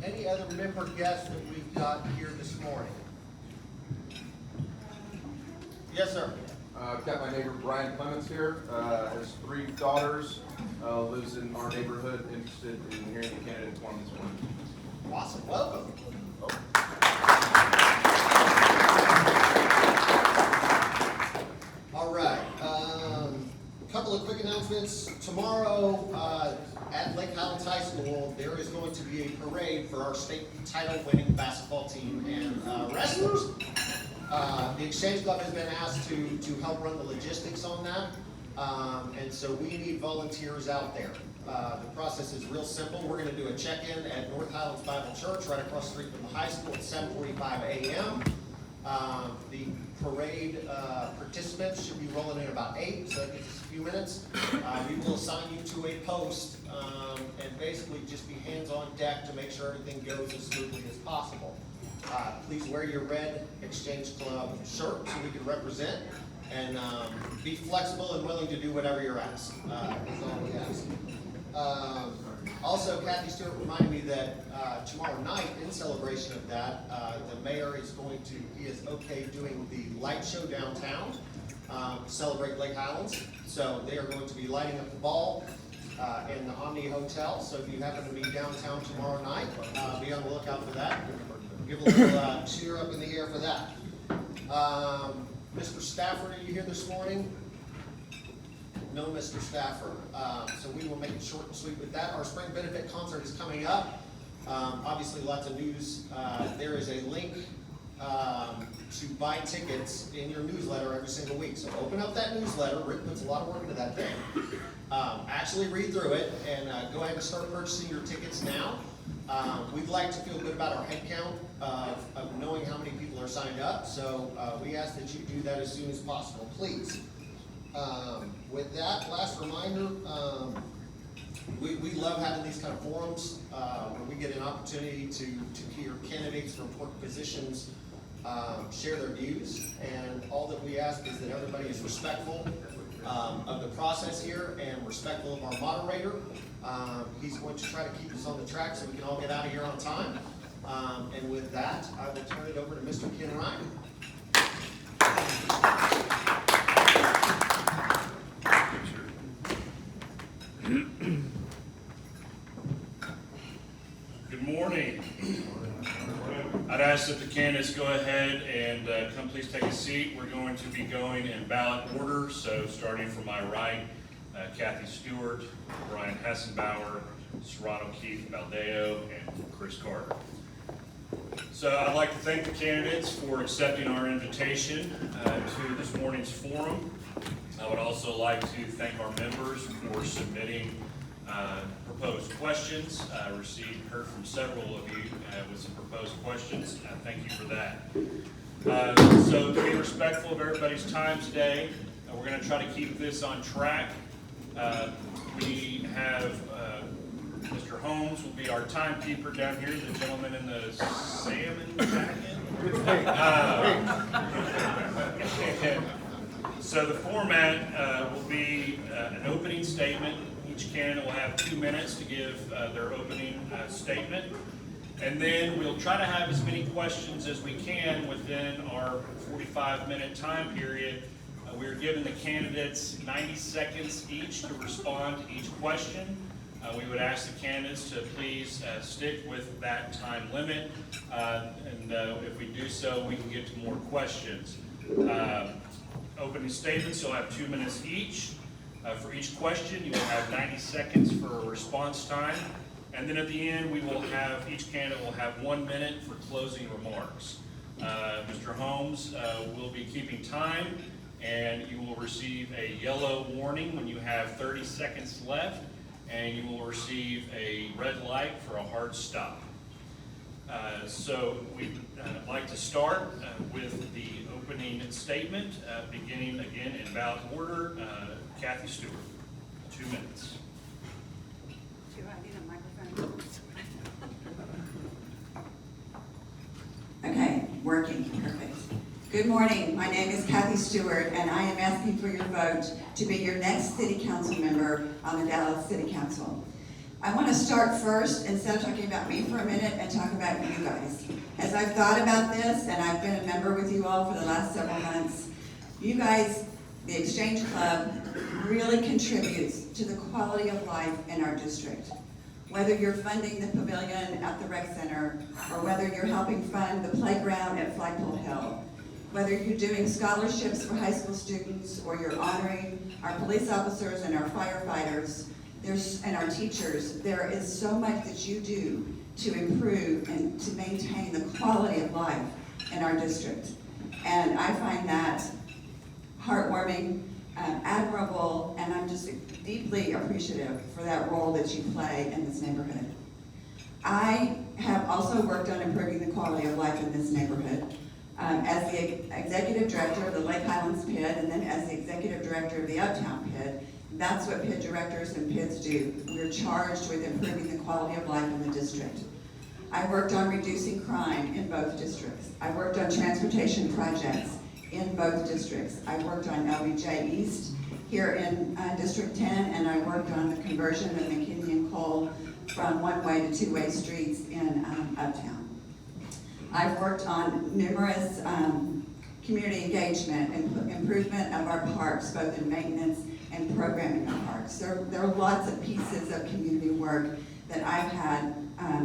Any other member guests that we've got here this morning? Yes, sir. I've got my neighbor Brian Clements here, has 3 daughters, lives in our neighborhood, interested in hearing the candidate forum this morning. Awesome, welcome. All right, a couple of quick announcements. Tomorrow at Lake Highlands High School, there is going to be a parade for our state title winning basketball team and wrestlers. The Exchange Club has been asked to help run the logistics on that, and so we need volunteers out there. The process is real simple. We're going to do a check-in at North Highlands Bible Church right across the street from the high school at 7:45 a.m. The parade participants should be rolling in about 8, so that gives us a few minutes. We will assign you to a post and basically just be hands on deck to make sure everything goes as smoothly as possible. Please wear your red Exchange Club shirt so we can represent, and be flexible and willing to do whatever you're asked. That's all we ask. Also, Kathy Stewart reminded me that tomorrow night, in celebration of that, the mayor is he is okay doing the light show downtown, celebrate Lake Highlands. So they are going to be lighting up the ball in the Omni Hotel. So if you happen to be downtown tomorrow night, be on the lookout for that. Give a little cheer up in the air for that. Mr. Stafford, are you here this morning? No, Mr. Stafford. So we will make it short and sweet with that. Our spring benefit concert is coming up. Obviously, lots of news. There is a link to buy tickets in your newsletter every single week. So open up that newsletter. Rick puts a lot of work into that thing. Actually read through it and go ahead and start purchasing your tickets now. We'd like to feel good about our head count of knowing how many people are signed up. So we ask that you do that as soon as possible, please. With that, last reminder, we love having these kind of forums where we get an opportunity to hear candidates for important positions share their views, and all that we ask is that everybody is respectful of the process here and respectful of our moderator. He's going to try to keep us on the track so we can all get out of here on time. And with that, I will turn it over to Mr. Ken Ryan. Good morning. I'd ask that the candidates go ahead and come please take a seat. We're going to be going in ballot order, so starting from my right, Kathy Stewart, Brian Hessenbauer, Serrano Keith Baldeo, and Chris Carter. So I'd like to thank the candidates for accepting our invitation to this morning's forum. I would also like to thank our members for submitting proposed questions. I heard from several of you with some proposed questions. Thank you for that. So to be respectful of everybody's time today, we're going to try to keep this on track. We have Mr. Holmes will be our timekeeper down here, the gentleman in the salmon jacket. So the format will be an opening statement. Each candidate will have 2 minutes to give their opening statement. And then we'll try to have as many questions as we can within our 45-minute time period. We're giving the candidates 90 seconds each to respond to each question. We would ask the candidates to please stick with that time limit. And if we do so, we can get to more questions. Opening statements, you'll have 2 minutes each. For each question, you will have 90 seconds for a response time. And then at the end, each candidate will have 1 minute for closing remarks. Mr. Holmes will be keeping time, and you will receive a yellow warning when you have 30 seconds left, and you will receive a red light for a hard stop. So we'd like to start with the opening statement, beginning again in ballot order. Kathy Stewart, 2 minutes. Do I need a microphone? Okay, working, perfect. Good morning, my name is Kathy Stewart, and I am asking for your vote to be your next city council member on the Dallas City Council. I want to start first, instead of talking about me for a minute, and talk about you guys. As I've thought about this, and I've been a member with you all for the last several months, you guys, the Exchange Club, really contributes to the quality of life in our district. Whether you're funding the pavilion at the rec center, or whether you're helping fund the playground at Flagpole Hill, whether you're doing scholarships for high school students, or you're honoring our police officers and our firefighters, and our teachers, there is so much that you do to improve and to maintain the quality of life in our district. And I find that heartwarming, admirable, and I'm just deeply appreciative for that role that you play in this neighborhood. I have also worked on improving the quality of life in this neighborhood as the executive director of the Lake Highlands PID, and then as the executive director of the Uptown PID. That's what PID directors and PIDs do. We're charged with improving the quality of life in the district. I worked on reducing crime in both districts. I worked on transportation projects in both districts. I worked on LBJ East here in District 10, and I worked on the conversion of McKinney and Cole from one-way to two-way streets in Uptown. I've worked on numerous community engagement and improvement of our parks, both in maintenance and programming of parks. There are lots of pieces of community work that I've had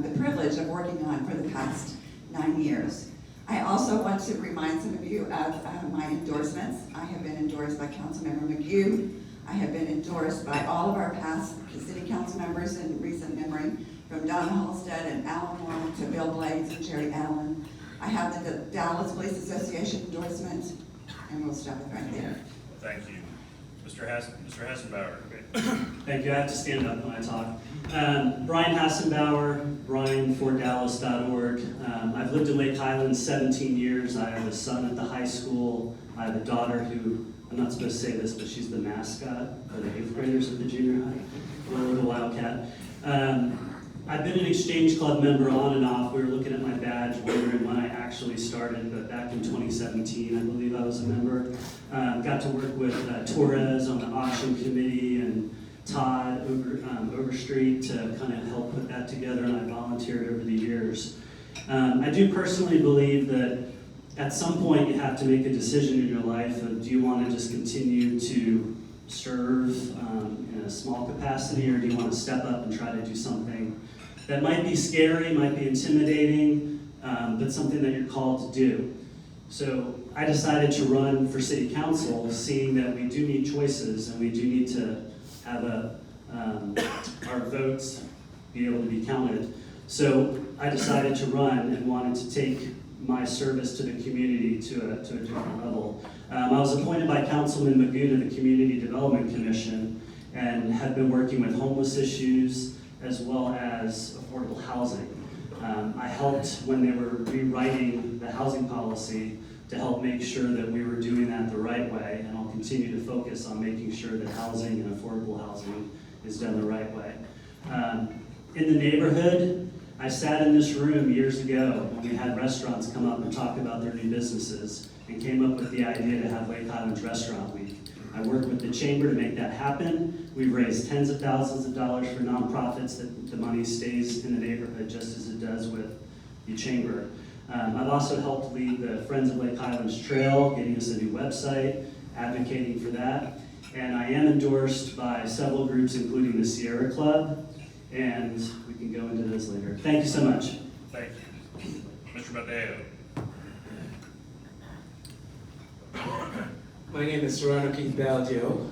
the privilege of working on for the past 9 years. I also want to remind some of you of my endorsements. I have been endorsed by Councilmember McHugh. I have been endorsed by all of our past city council members in recent memory, from Donna Halstead and Alan Warren to Bill Blades and Jerry Allen. I have the Dallas Police Association endorsement, and we'll stop it right there. Thank you. Mr. Hassenbauer. Thank you. I have to stand up when I talk. Brian Hassenbauer, brian4dallas.org. I've lived in Lake Highlands 17 years. I have a son at the high school. I have a daughter who, I'm not supposed to say this, but she's the mascot for the 8th graders at the junior high, the Wildcat. I've been an Exchange Club member on and off. We were looking at my badge, wondering when I actually started, but back in 2017, I believe I was a member. Got to work with Torres on the auction committee and Todd Overstreet to kind of help put that together, and I volunteered over the years. I do personally believe that at some point you have to make a decision in your life of, do you want to just continue to serve in a small capacity, or do you want to step up and try to do something that might be scary, might be intimidating, but something that you're called to do. So I decided to run for city council, seeing that we do need choices and we do need to have our votes be able to be counted. So I decided to run and wanted to take my service to the community to a different level. I was appointed by Councilman Magoo to the Community Development Commission and have been working with homeless issues as well as affordable housing. I helped when they were rewriting the housing policy to help make sure that we were doing that the right way, and I'll continue to focus on making sure that housing and affordable housing is done the right way. In the neighborhood, I sat in this room years ago when we had restaurants come up and talk about their new businesses and came up with the idea to have Lake Highlands Restaurant Week. I worked with the chamber to make that happen. We've raised tens of thousands of dollars for nonprofits that the money stays in the neighborhood just as it does with the chamber. I've also helped lead the Friends of Lake Highlands Trail, getting us a new website, advocating for that. And I am endorsed by several groups, including the Sierra Club, and we can go into those later. Thank you so much. Thank you. Mr. Mateo. My name is Serrano Keith Balgio.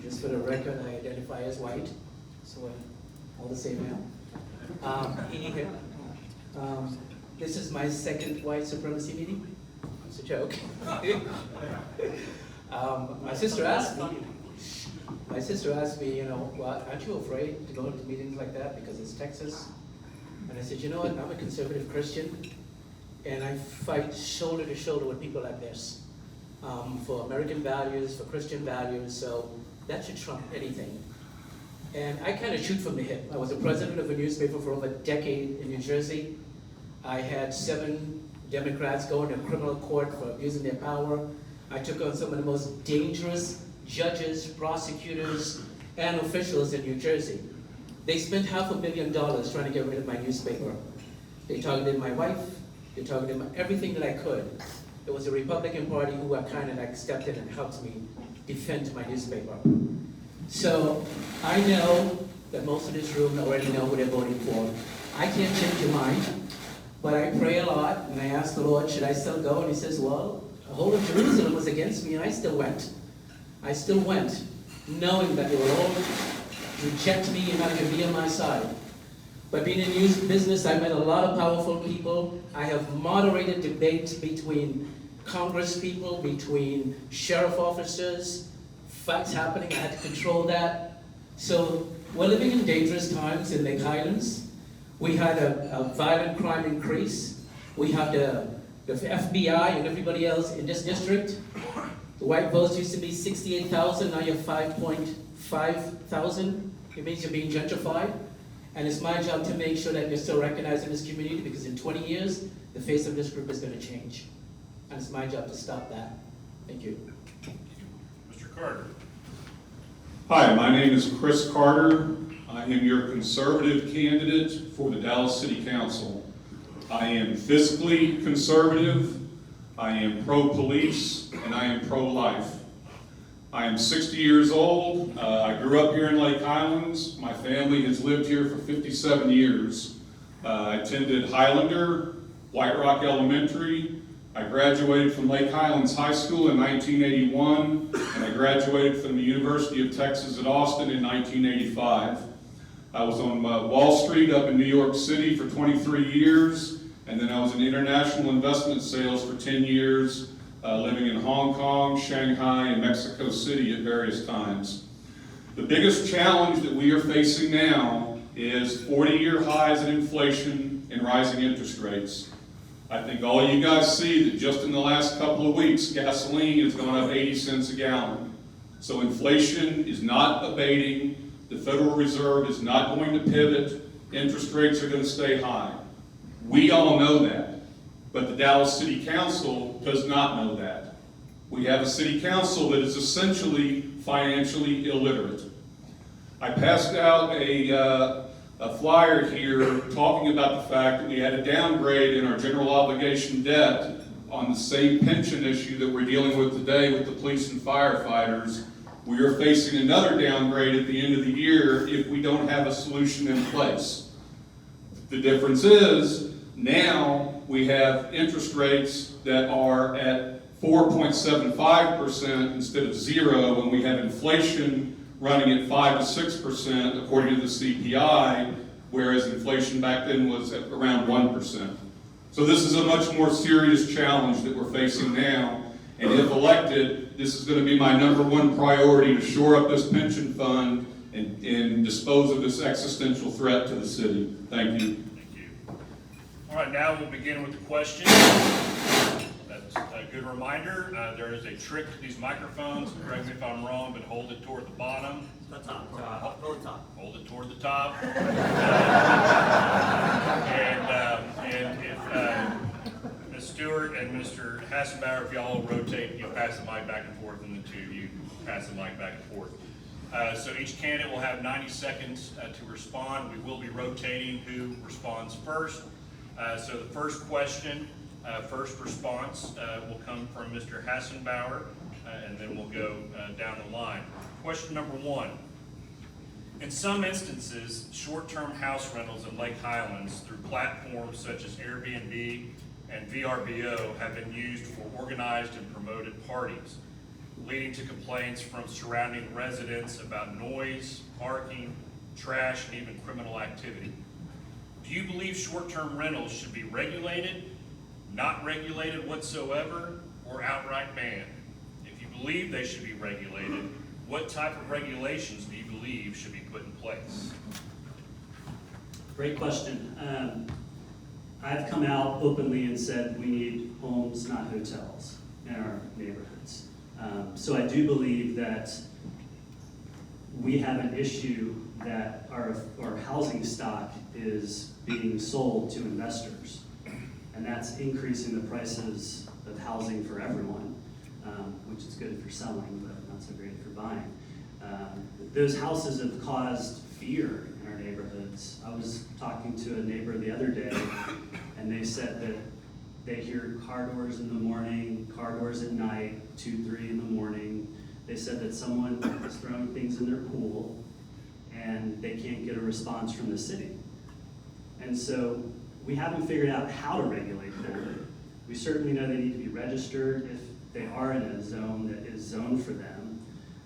Just for the record, I identify as white, so we're all the same now. This is my second white supremacy meeting. It's a joke. My sister asked me, you know, well, aren't you afraid to go to meetings like that because it's Texas? And I said, you know what, I'm a conservative Christian, and I fight shoulder to shoulder with people like this. For American values, for Christian values, so that should trump anything. And I kind of shoot from the hip. I was the president of a newspaper for over a decade in New Jersey. I had 7 Democrats going to criminal court for abusing their power. I took on some of the most dangerous judges, prosecutors, and officials in New Jersey. They spent $500,000 trying to get rid of my newspaper. They targeted my wife, they targeted everything that I could. It was the Republican Party who kind of like stepped in and helped me defend my newspaper. So I know that most of this room already know who they're voting for. I can't change your mind, but I pray a lot and I ask the Lord, should I still go? And he says, well, the whole of Jerusalem was against me and I still went. I still went, knowing that they will all reject me and not even be on my side. But being in news business, I met a lot of powerful people. I have moderated debates between Congress people, between sheriff officers, fights happening, I had to control that. So we're living in dangerous times in Lake Highlands. We had a violent crime increase. We have the FBI and everybody else in this district. The white votes used to be 68,000, now you're 5.5 thousand. It means you're being gentrified. And it's my job to make sure that you're still recognized in this community, because in 20 years, the face of this group is going to change. And it's my job to stop that. Thank you. Mr. Carter. Hi, my name is Chris Carter. I am your conservative candidate for the Dallas City Council. I am fiscally conservative, I am pro-police, and I am pro-life. I am 60 years old. I grew up here in Lake Highlands. My family has lived here for 57 years. I attended Highlander, White Rock Elementary. I graduated from Lake Highlands High School in 1981, and I graduated from the University of Texas at Austin in 1985. I was on Wall Street up in New York City for 23 years, and then I was in international investment sales for 10 years, living in Hong Kong, Shanghai, and Mexico City at various times. The biggest challenge that we are facing now is 40-year highs in inflation and rising interest rates. I think all you guys see that just in the last couple of weeks, gasoline has gone up 80 cents a gallon. So inflation is not abating. The Federal Reserve is not going to pivot. Interest rates are going to stay high. We all know that, but the Dallas City Council does not know that. We have a city council that is essentially financially illiterate. I passed out a flyer here talking about the fact that we had a downgrade in our general obligation debt on the same pension issue that we're dealing with today with the police and firefighters. We are facing another downgrade at the end of the year if we don't have a solution in place. The difference is now we have interest rates that are at 4.75% instead of 0, and we have inflation running at 5 to 6% according to the CPI, whereas inflation back then was at around 1%. So this is a much more serious challenge that we're facing now, and if elected, this is going to be my #1 priority to shore up this pension fund and dispose of this existential threat to the city. Thank you. Thank you. All right, now we'll begin with the question. That's a good reminder. There is a trick to these microphones. Correct me if I'm wrong, but hold it toward the bottom. The top. Hold the top. Hold it toward the top. And if Ms. Stewart and Mr. Hassenbauer, if y'all rotate, you pass the mic back and forth, and the two of you pass the mic back and forth. So each candidate will have 90 seconds to respond. We will be rotating who responds first. So the first question, first response will come from Mr. Hassenbauer, and then we'll go down the line. Question number 1. In some instances, short-term house rentals in Lake Highlands through platforms such as Airbnb and VRBO have been used for organized and promoted parties, leading to complaints from surrounding residents about noise, parking, trash, and even criminal activity. Do you believe short-term rentals should be regulated, not regulated whatsoever, or outright banned? If you believe they should be regulated, what type of regulations do you believe should be put in place? Great question. I've come out openly and said we need homes, not hotels, in our neighborhoods. So I do believe that we have an issue that our housing stock is being sold to investors, and that's increasing the prices of housing for everyone, which is good for selling, but not so great for buying. Those houses have caused fear in our neighborhoods. I was talking to a neighbor the other day, and they said that they hear car doors in the morning, car doors at night, 2, 3 in the morning. They said that someone is throwing things in their pool, and they can't get a response from the city. And so we haven't figured out how to regulate them. We certainly know they need to be registered if they are in a zone that is zoned for them.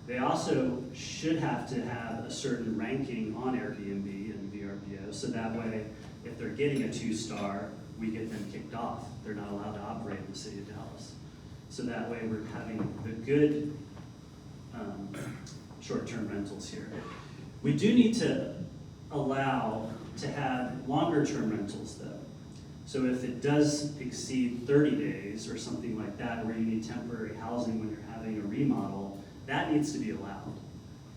They also should have to have a certain ranking on Airbnb and VRBO, so that way, if they're getting a 2-star, we get them kicked off. They're not allowed to operate in the city of Dallas. So that way, we're having the good short-term rentals here. We do need to allow to have longer-term rentals, though. So if it does exceed 30 days or something like that, where you need temporary housing when you're having a remodel, that needs to be allowed,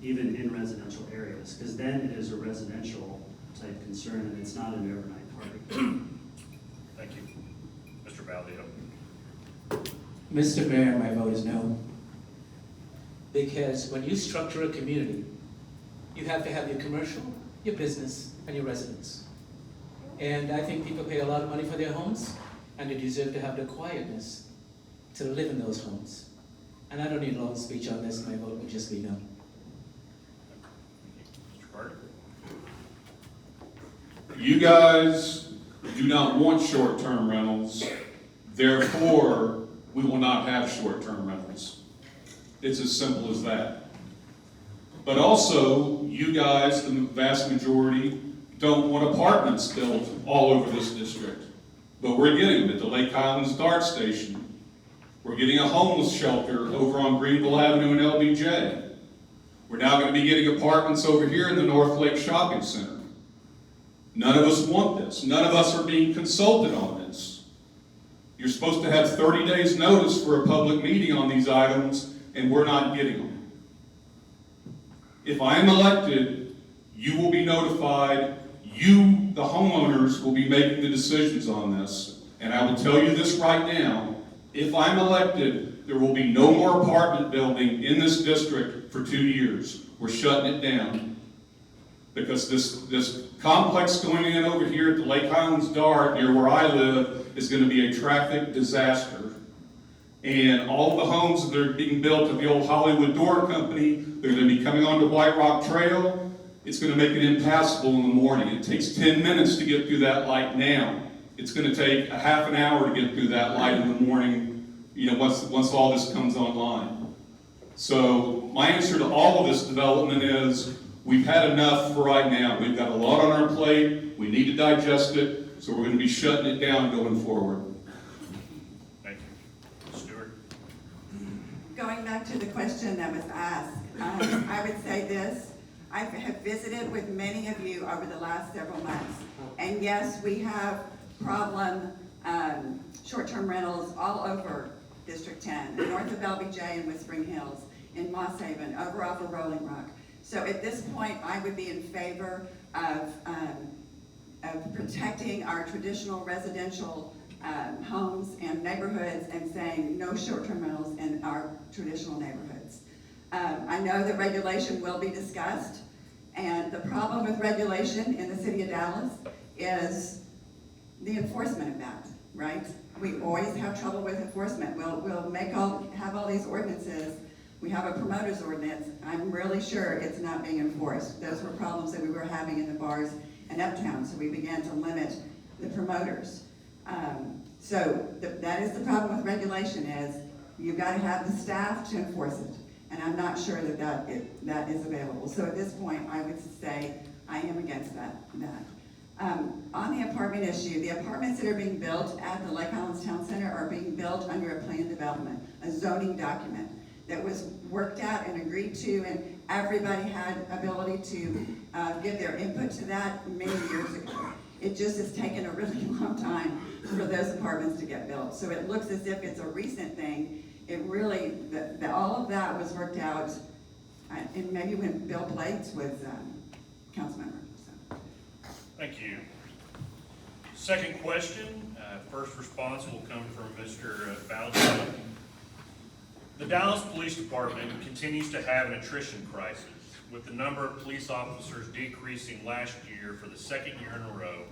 even in residential areas, because then it is a residential type concern and it's not an overnight party. Thank you. Mr. Valdeo. Mr. Mayor, my vote is no. Because when you structure a community, you have to have your commercial, your business, and your residents. And I think people pay a lot of money for their homes, and they deserve to have the quietness to live in those homes. And I don't need a long speech on this, my vote would just be no. Mr. Carter. You guys do not want short-term rentals, therefore, we will not have short-term rentals. It's as simple as that. But also, you guys, the vast majority, don't want apartments built all over this district. But we're getting them at the Lake Highlands Dart Station. We're getting a homeless shelter over on Greenville Avenue in LBJ. We're now going to be getting apartments over here in the North Lake Shopping Center. None of us want this. None of us are being consulted on this. You're supposed to have 30 days notice for a public meeting on these items, and we're not getting them. If I am elected, you will be notified. You, the homeowners, will be making the decisions on this. And I will tell you this right now, if I'm elected, there will be no more apartment building in this district for 2 years. We're shutting it down. Because this complex going in over here at the Lake Highlands Dart, near where I live, is going to be a traffic disaster. And all the homes that are being built at the old Hollywood Door Company, they're going to be coming onto White Rock Trail. It's going to make it impassable in the morning. It takes 10 minutes to get through that light now. It's going to take a half an hour to get through that light in the morning, once all this comes online. So my answer to all of this development is, we've had enough for right now. We've got a lot on our plate. We need to digest it, so we're going to be shutting it down going forward. Thank you. Stewart. Going back to the question that was asked, I would say this. I have visited with many of you over the last several months. And yes, we have problem short-term rentals all over District 10, north of LBJ and Whispering Hills, in Moss Haven, over off of Rolling Rock. So at this point, I would be in favor of protecting our traditional residential homes and neighborhoods and saying no short-term rentals in our traditional neighborhoods. I know that regulation will be discussed, and the problem with regulation in the city of Dallas is the enforcement of that, right? We always have trouble with enforcement. We'll have all these ordinances. We have a promoter's ordinance. I'm really sure it's not being enforced. Those were problems that we were having in the bars in Uptown, so we began to limit the promoters. That is the problem with regulation, is you've got to have the staff to enforce it. And I'm not sure that is available. So at this point, I would say I am against that. On the apartment issue, the apartments that are being built at the Lake Highlands Town Center are being built under a plan development, a zoning document that was worked out and agreed to, and everybody had ability to give their input to that many years ago. It just has taken a really long time for those apartments to get built. So it looks as if it's a recent thing. It really, all of that was worked out, and maybe when Bill Plates was council member. So. Thank you. Second question, first response will come from Mr. Valdez. The Dallas Police Department continues to have an attrition crisis. with the number of police officers decreasing last year for the second year in a row,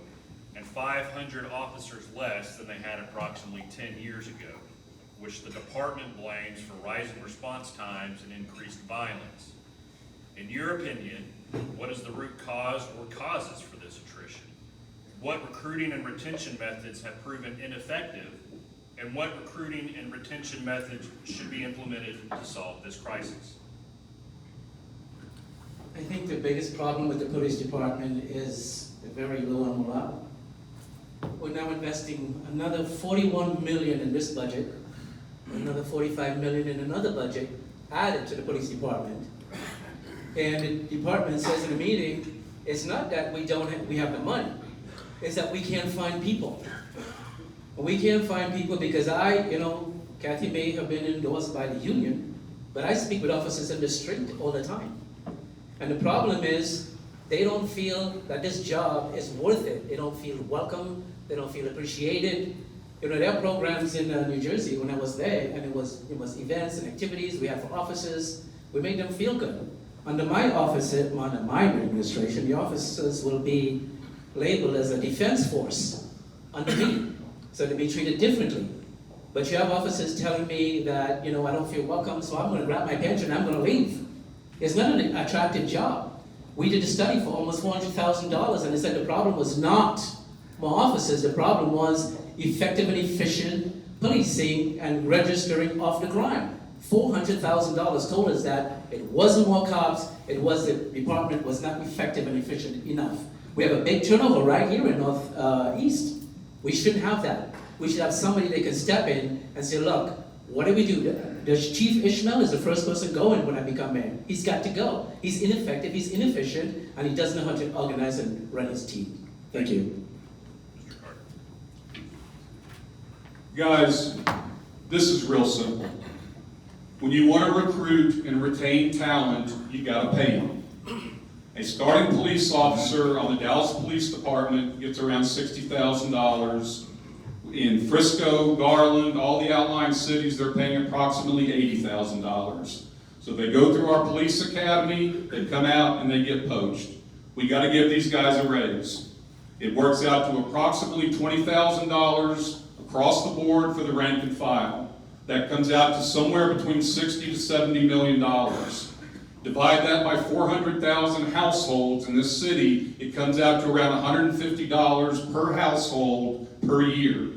and 500 officers less than they had approximately 10 years ago, which the department blames for rising response times and increased violence. In your opinion, what is the root cause or causes for this attrition? What recruiting and retention methods have proven ineffective, and what recruiting and retention methods should be implemented to solve this crisis? I think the biggest problem with the police department is very low on morale. We're now investing another 41 million in this budget, another 45 million in another budget added to the police department. And the department says in a meeting, it's not that we have the money, it's that we can't find people. We can't find people because Kathy may have been endorsed by the union, but I speak with officers in the street all the time. And the problem is, they don't feel that this job is worth it. They don't feel welcome, they don't feel appreciated. There are programs in New Jersey when I was there, and it was events and activities we had for officers. We made them feel good. Under my administration, the officers will be labeled as a defense force under me, so they'll be treated differently. But you have officers telling me that, I don't feel welcome, so I'm gonna grab my pension, I'm gonna leave. It's not an attractive job. We did a study for almost $400,000, and they said the problem was not more officers, the problem was effective and efficient policing and registering of the crime. $400,000 told us that it wasn't more cops, it was the department was not effective and efficient enough. We have a big turnover right here in Northeast. We shouldn't have that. We should have somebody that can step in and say, look, what do we do? The Chief Ishmael is the first person going when I become mayor. He's got to go. He's ineffective, he's inefficient, and he doesn't know how to organize and run his team. Thank you. Mr. Carter. Guys, this is real simple. When you want to recruit and retain talent, you got to pay them. A starting police officer on the Dallas Police Department gets around $60,000. In Frisco, Garland, all the outlying cities, they're paying approximately $80,000. So they go through our police academy, they come out and they get poached. We got to give these guys a raise. It works out to approximately $20,000 across the board for the rank and file. That comes out to somewhere between $60 to $70 million. Divide that by 400,000 households in this city, it comes out to around $150 per household per year.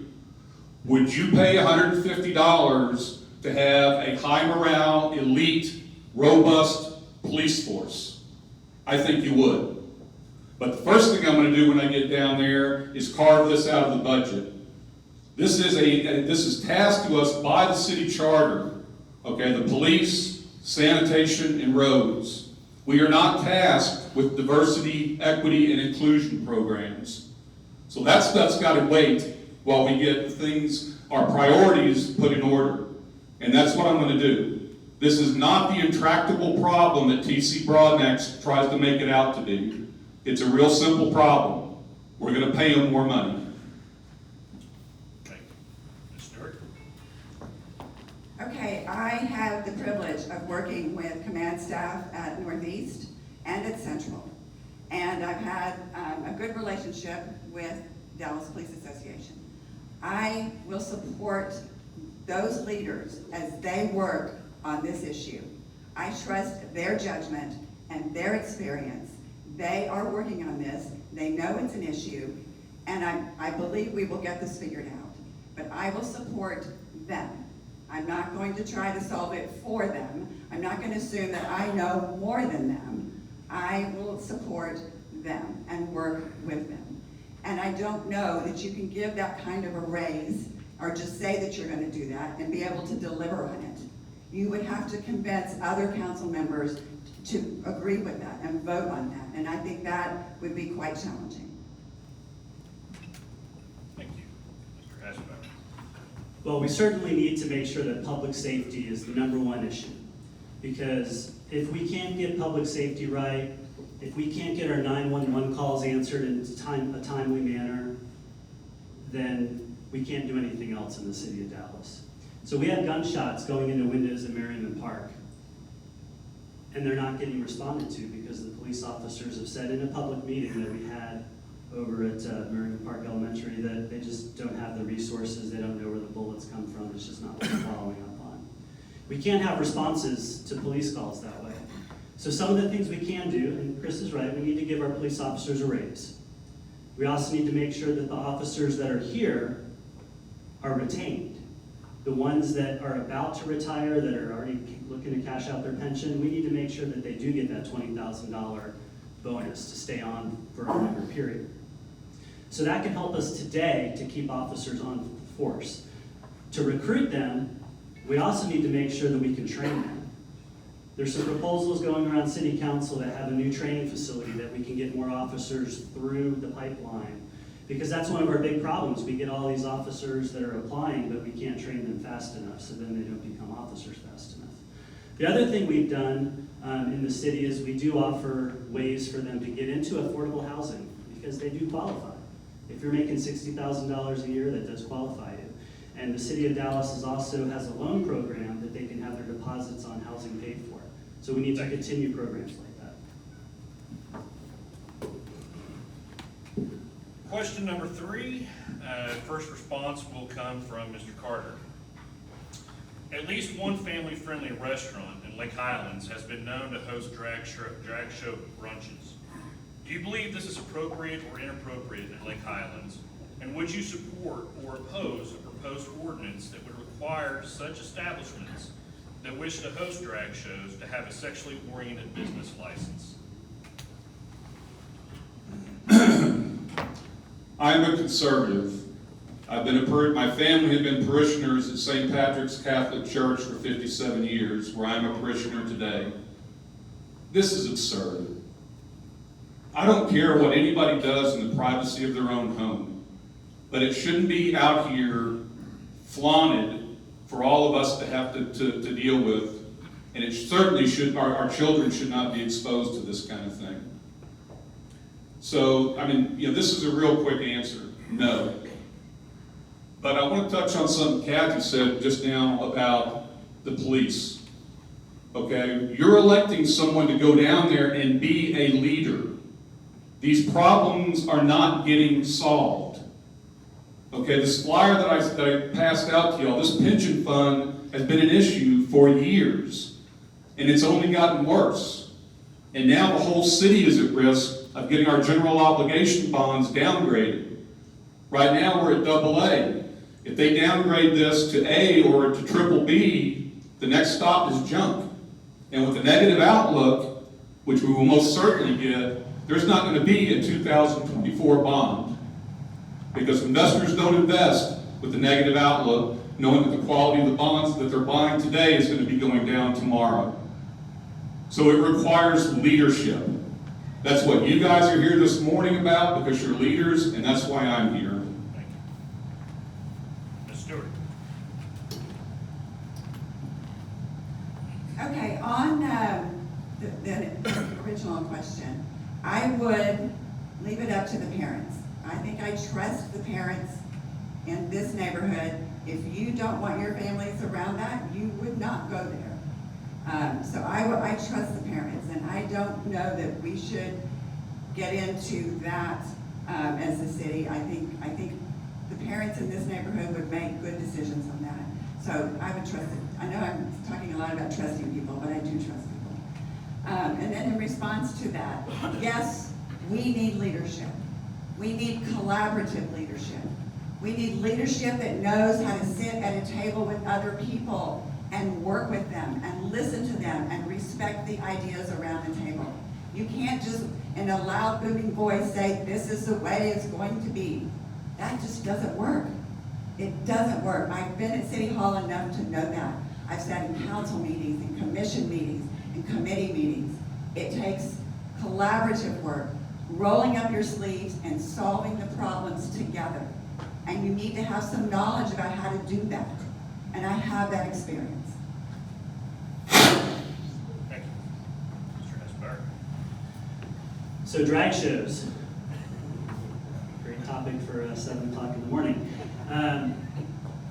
Would you pay $150 to have a high morale, elite, robust police force? I think you would. But the first thing I'm going to do when I get down there is carve this out of the budget. This is tasked to us by the city charter, okay, the police, sanitation, and roads. We are not tasked with diversity, equity, and inclusion programs. So that stuff's got to wait while we get our priorities put in order. And that's what I'm going to do. This is not the intractable problem that T.C. Broadnax tries to make it out to be. It's a real simple problem. We're going to pay them more money. Thank you. Ms. Stewart? Okay, I have the privilege of working with command staff at Northeast and at Central. And I've had a good relationship with Dallas Police Association. I will support those leaders as they work on this issue. I trust their judgment and their experience. They are working on this. They know it's an issue, and I believe we will get this figured out. But I will support them. I'm not going to try to solve it for them. I'm not going to assume that I know more than them. I will support them and work with them. And I don't know that you can give that kind of a raise or just say that you're going to do that and be able to deliver on it. You would have to convince other council members to agree with that and vote on that. And I think that would be quite challenging. Thank you. Mr. Hasenbauer? Well, we certainly need to make sure that public safety is the #1 issue. Because if we can't get public safety right, if we can't get our 911 calls answered in a timely manner, then we can't do anything else in the city of Dallas. So we had gunshots going into windows in Merriman Park. and they're not getting responded to because the police officers have said in a public meeting that we had over at Marion Park Elementary that they just don't have the resources, they don't know where the bullets come from, it's just not what they're following up on. We can't have responses to police calls that way. So some of the things we can do, and Chris is right, we need to give our police officers a raise. We also need to make sure that the officers that are here are retained. The ones that are about to retire, that are already looking to cash out their pension, we need to make sure that they do get that $20,000 bonus to stay on for a longer period. So that can help us today to keep officers on the force. To recruit them, we also need to make sure that we can train them. There's some proposals going around City Council that have a new training facility that we can get more officers through the pipeline. Because that's one of our big problems. We get all these officers that are applying, but we can't train them fast enough, so then they don't become officers fast enough. The other thing we've done in the city is we do offer ways for them to get into affordable housing, because they do qualify. If you're making $60,000 a year, that does qualify you. And the city of Dallas also has a loan program that they can have their deposits on housing paid for. So we need to continue programs like that. Question number 3, first response will come from Mr. Carter. At least one family-friendly restaurant in Lake Highlands has been known to host drag show brunches. Do you believe this is appropriate or inappropriate in Lake Highlands? And would you support or oppose a proposed ordinance that would require such establishments that wish to host drag shows to have a sexually oriented business license? I'm a conservative. My family had been parishioners at St. Patrick's Catholic Church for 57 years, where I'm a parishioner today. This is absurd. I don't care what anybody does in the privacy of their own home, but it shouldn't be out here flaunted for all of us to have to deal with, and it certainly should, our children should not be exposed to this kind of thing. So, I mean, this is a real quick answer, no. But I want to touch on something Kathy said just now about the police. Okay, you're electing someone to go down there and be a leader. These problems are not getting solved. Okay, this flyer that I passed out to y'all, this pension fund has been an issue for years, and it's only gotten worse. And now the whole city is at risk of getting our general obligation bonds downgraded. Right now we're at AA. If they downgrade this to A or to triple B, the next stop is junk. And with the negative outlook, which we will most certainly get, there's not going to be a 2024 bond. Because investors don't invest with the negative outlook, knowing that the quality of the bonds that they're buying today is going to be going down tomorrow. So it requires leadership. That's what you guys are here this morning about, because you're leaders, and that's why I'm here. Thank you. Ms. Stewart. Okay, on the original question, I would leave it up to the parents. I think I trust the parents in this neighborhood. If you don't want your families around that, you would not go there. So I trust the parents, and I don't know that we should get into that as a city. I think the parents in this neighborhood would make good decisions on that. So I would trust it. I know I'm talking a lot about trusting people, but I do trust people. And then in response to that, yes, we need leadership. We need collaborative leadership. We need leadership that knows how to sit at a table with other people and work with them and listen to them and respect the ideas around the table. You can't just, in a loud booming voice, say, this is the way it's going to be. That just doesn't work. It doesn't work. I've been at City Hall enough to know that. I've sat in council meetings, in commission meetings, in committee meetings. It takes collaborative work, rolling up your sleeves and solving the problems together. And you need to have some knowledge about how to do that. And I have that experience. Thank you. Mr. Hessenbauer. So drag shows, great topic for 7 o'clock in the morning.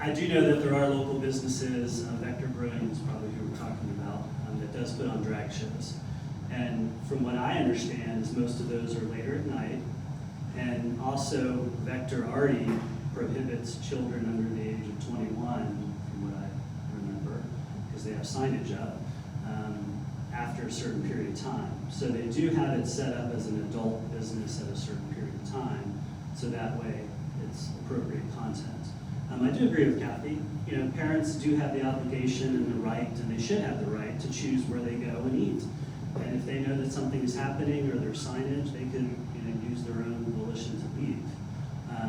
I do know that there are local businesses, Vector Brewing is probably who we're talking about, that does put on drag shows. And from what I understand is most of those are later at night. And also Vector already prohibits children under the age of 21, from what I remember, because they have signage up, after a certain period of time. So they do have it set up as an adult business at a certain period of time, so that way it's appropriate content. I do agree with Kathy. You know, parents do have the obligation and the right, and they should have the right to choose where they go and eat. And if they know that something is happening or there's signage, they could, you know, use their own volition to leave.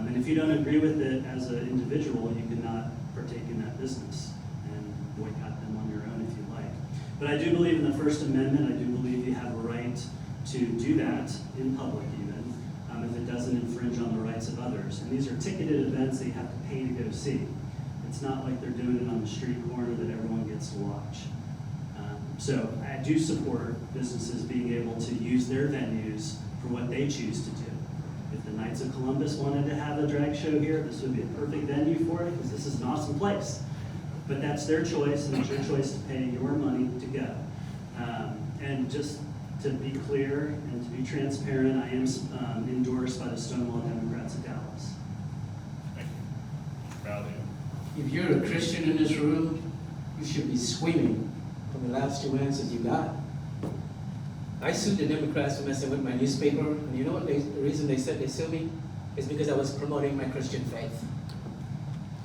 And if you don't agree with it as an individual, you cannot partake in that business and boycott them on your own if you like. But I do believe in the First Amendment. I do believe you have a right to do that in public even, if it doesn't infringe on the rights of others. And these are ticketed events that you have to pay to go see. It's not like they're doing it on the street corner that everyone gets to watch. So I do support businesses being able to use their venues for what they choose to do. If the Knights of Columbus wanted to have a drag show here, this would be a perfect venue for it, because this is an awesome place. But that's their choice, and it's your choice to pay your money to go. And just to be clear and to be transparent, I am endorsed by the Stonewall Democrats of Dallas. Thank you. Mr. Valdez. If you're a Christian in this room, you should be screaming from the last two answers you got. I sued the Democrats for messing with my newspaper, and you know what the reason they said they sued me? Is because I was promoting my Christian faith.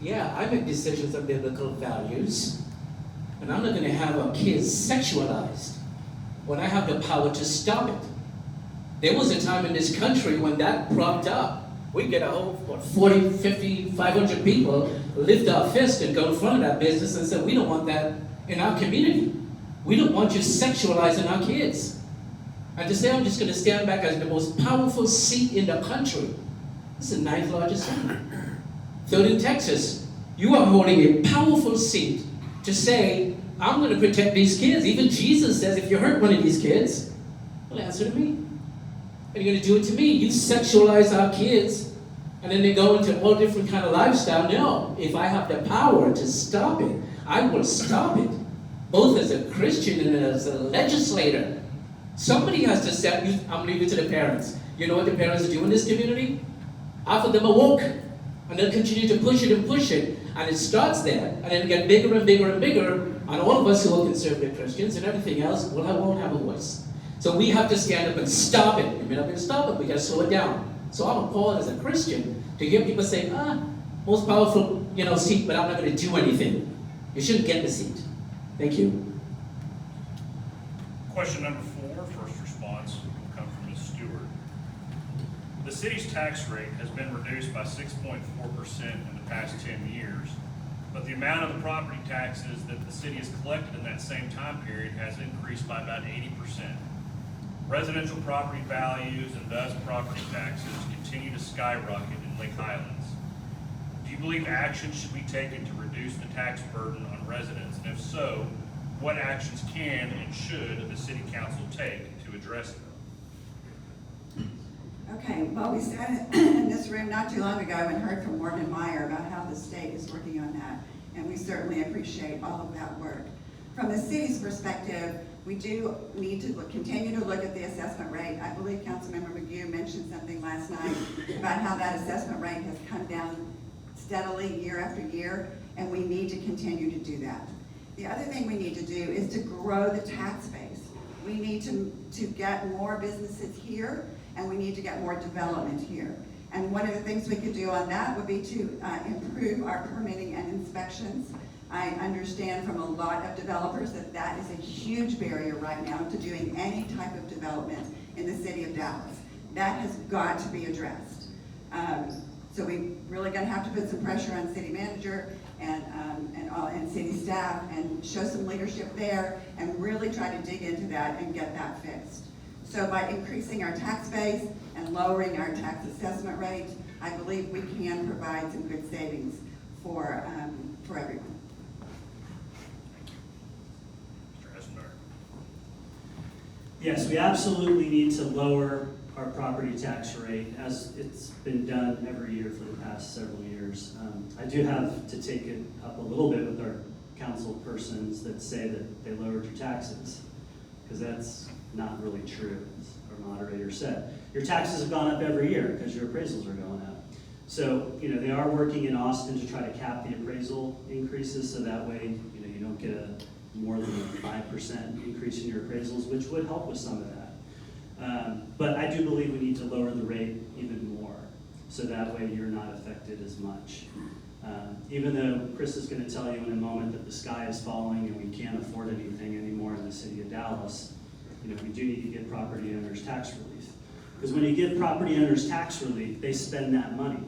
Yeah, I make decisions on biblical values, and I'm not going to have our kids sexualized when I have the power to stop it. There was a time in this country when that propped up. We get a whole, 40, 50, 500 people lift our fist and go in front of that business and say, we don't want that in our community. We don't want you sexualizing our kids. And to say I'm just going to stand back as the most powerful seat in the country. This is the 9th largest seat. Third in Texas. You are holding a powerful seat to say, I'm going to protect these kids. Even Jesus says, if you hurt one of these kids, well, answer to me. And you're going to do it to me. You sexualize our kids, and then they go into all different kind of lifestyle. No, if I have the power to stop it, I will stop it. Both as a Christian and as a legislator. Somebody has to set, I'm leaving it to the parents. You know what the parents do in this community? Half of them are woke, and they'll continue to push it, and it starts there, and then it gets bigger and bigger and bigger, and all of us who are conservative Christians and everything else won't have a voice. So we have to stand up and stop it. We may not be able to stop it, we got to slow it down. So I'm appalled as a Christian to hear people say, most powerful, seat, but I'm not going to do anything. You shouldn't get the seat. Thank you. Question number 4, first response will come from Ms. Stewart. The city's tax rate has been reduced by 6.4% in the past 10 years, but the amount of the property taxes that the city has collected in that same time period has increased by about 80%. Residential property values and thus property taxes continue to skyrocket in Lake Highlands. Do you believe action should be taken to reduce the tax burden on residents? And if so, what actions can and should the city council take to address them? Okay, well, we sat in this room not too long ago and heard from Morgan Meyer about how the state is working on that, and we certainly appreciate all of that work. From the city's perspective, we do need to continue to look at the assessment rate. I believe Councilmember McGue mentioned something last night about how that assessment rate has come down steadily year after year, and we need to continue to do that. The other thing we need to do is to grow the tax base. We need to get more businesses here, and we need to get more development here. And one of the things we could do on that would be to improve our permitting and inspections. I understand from a lot of developers that that is a huge barrier right now to doing any type of development in the city of Dallas. That has got to be addressed. So we really gonna have to put some pressure on city manager and city staff and show some leadership there and really try to dig into that and get that fixed. So by increasing our tax base and lowering our tax assessment rate, I believe we can provide some good savings for everyone. Mr. Essenberg. Yes, we absolutely need to lower our property tax rate as it's been done every year for the past past several years. I do have to take it up a little bit with our council persons that say that they lowered your taxes, because that's not really true, as our moderator said. Your taxes have gone up every year because your appraisals are going up. So, they are working in Austin to try to cap the appraisal increases, so that way, you don't get a more than a 5% increase in your appraisals, which would help with some of that. But I do believe we need to lower the rate even more, so that way you're not affected as much. Even though Chris is going to tell you in a moment that the sky is falling and we can't afford anything anymore in the city of Dallas, we do need to give property owners tax relief. Because when you give property owners tax relief, they spend that money.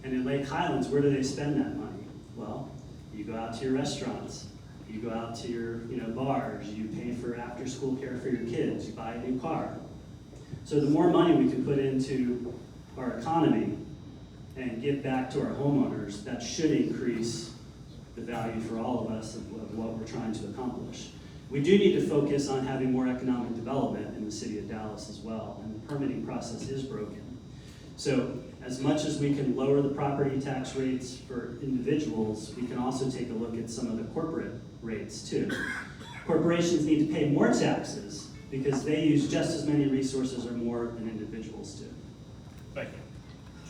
And in Lake Highlands, where do they spend that money? Well, you go out to your restaurants, you go out to your bars, you pay for after-school care for your kids, you buy a new car. So the more money we can put into our economy and give back to our homeowners, that should increase the value for all of us of what we're trying to accomplish. We do need to focus on having more economic development in the city of Dallas as well, and the permitting process is broken. So as much as we can lower the property tax rates for individuals, we can also take a look at some of the corporate rates too. Corporations need to pay more taxes because they use just as many resources or more than individuals do. Thank you.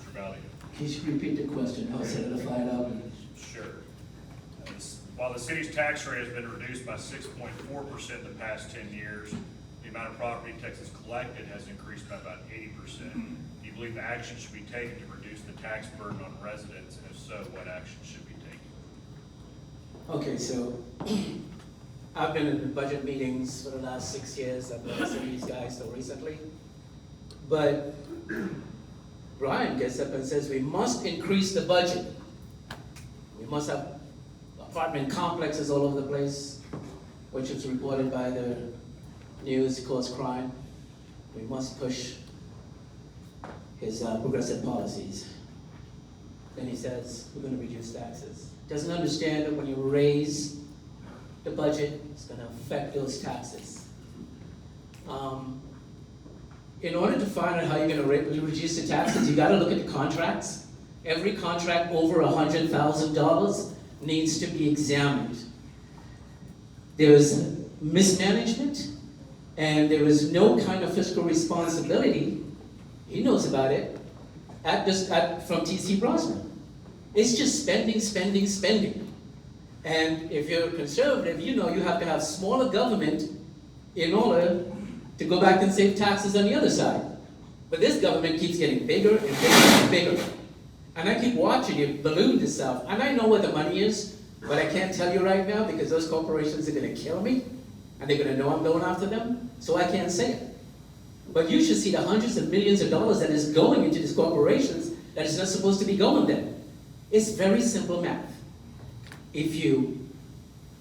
Mr. Valley. Can you repeat the question? I'll set it find out. Sure. While the city's tax rate has been reduced by 6.4% in the past 10 years, the amount of property taxes collected has increased by about 80%. Do you believe the action should be taken to reduce the tax burden on residents, and if so, what action should be taken? Okay, so I've been in budget meetings for the last 6 years. I've been listening to these guys so recently. But Brian gets up and says we must increase the budget. We must have apartment complexes all over the place, which is reported by the news cause crime. We must push his progressive policies. Then he says we're going to reduce taxes. Doesn't understand that when you raise the budget, it's going to affect those taxes. In order to find out how you're going to reduce the taxes, you got to look at the contracts. Every contract over $100,000 needs to be examined. There is mismanagement, and there is no kind of fiscal responsibility. He knows about it from T.C. Brosnan. It's just spending, spending, spending. And if you're conservative, you know you have to have smaller government in order to go back and save taxes on the other side. But this government keeps getting bigger and bigger and bigger. And I keep watching it balloon itself. And I know where the money is, but I can't tell you right now because those corporations are going to kill me. And they're going to know I'm going after them, so I can't say it. But you should see the hundreds of millions of dollars that is going into these corporations that is not supposed to be going there. It's very simple math. If you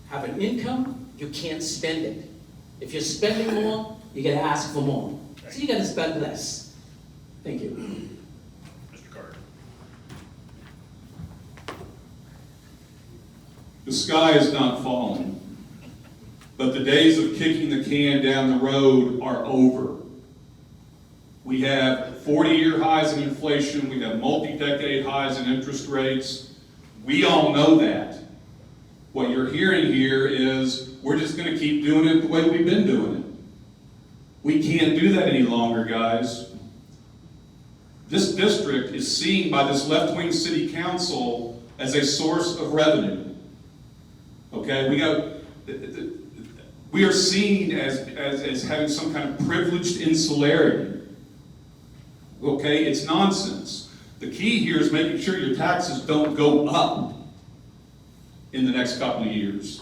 have an income, you can't spend it. If you're spending more, you got to ask for more. So you got to spend less. Thank you. Mr. Carter. The sky is not falling, but the days of kicking the can down the road are over. We have 40-year highs in inflation. We have multi-decade highs in interest rates. We all know that. What you're hearing here is we're just going to keep doing it the way we've been doing it. We can't do that any longer, guys. This district is seen by this left-wing city council as a source of revenue. Okay, we are seen as having some kind of privileged insularity. Okay, it's nonsense. The key here is making sure your taxes don't go up in the next couple of years.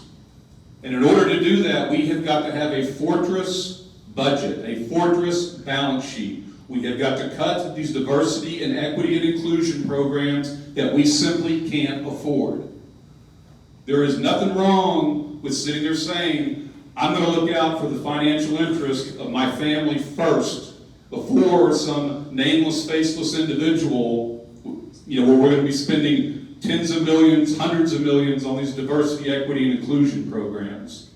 And in order to do that, we have got to have a fortress budget, a fortress balance sheet. We have got to cut these diversity and equity and inclusion programs that we simply can't afford. There is nothing wrong with sitting there saying, I'm going to look out for the financial interest of my family first before some nameless, faceless individual, where we're going to be spending tens of millions, hundreds of millions on these diversity, equity, and inclusion programs.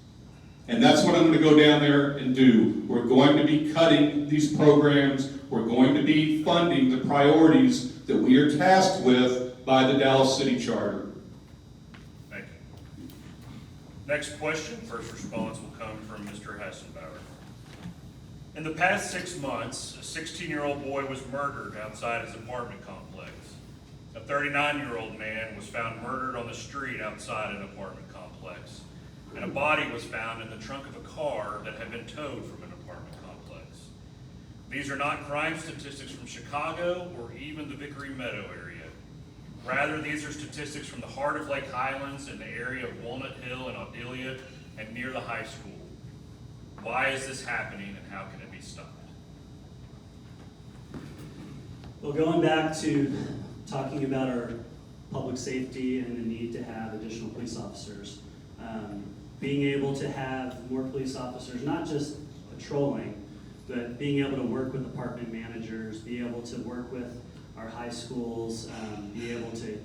And that's what I'm going to go down there and do. We're going to be cutting these programs. We're going to be funding the priorities that we are tasked with by the Dallas City Charter. Thank you. Next question, first response will come from Mr. Hassenbauer. In the past 6 months, a 16-year-old boy was murdered outside his apartment complex. A 39-year-old man was found murdered on the street outside an apartment complex. And a body was found in the trunk of a car that had been towed from an apartment complex. These are not crime statistics from Chicago or even the Vickery Meadow area. Rather, these are statistics from the heart of Lake Highlands in the area of Walnut Hill and Audelia and near the high school. Why is this happening and how can it be stopped? Well, going back to talking about our public safety and the need to have additional police officers, being able to have more police officers, not just patrolling, but being able to work with department managers, be able to work with our high schools, be able to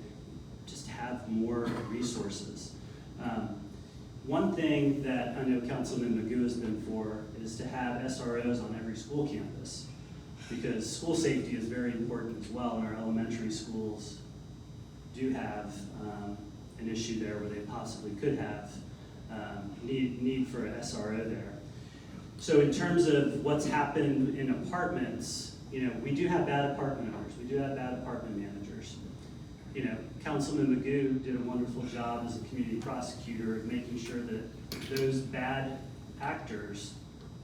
just have more resources. One thing that I know Councilman Magoo has been for is to have SROs on every school campus, because school safety is very important as well, and our elementary schools do have an issue there where they possibly could have need for an SRO there. So in terms of what's happened in apartments, we do have bad apartment owners, we do have bad apartment managers. Councilman Magoo did a wonderful job as a community prosecutor of making sure that those bad actors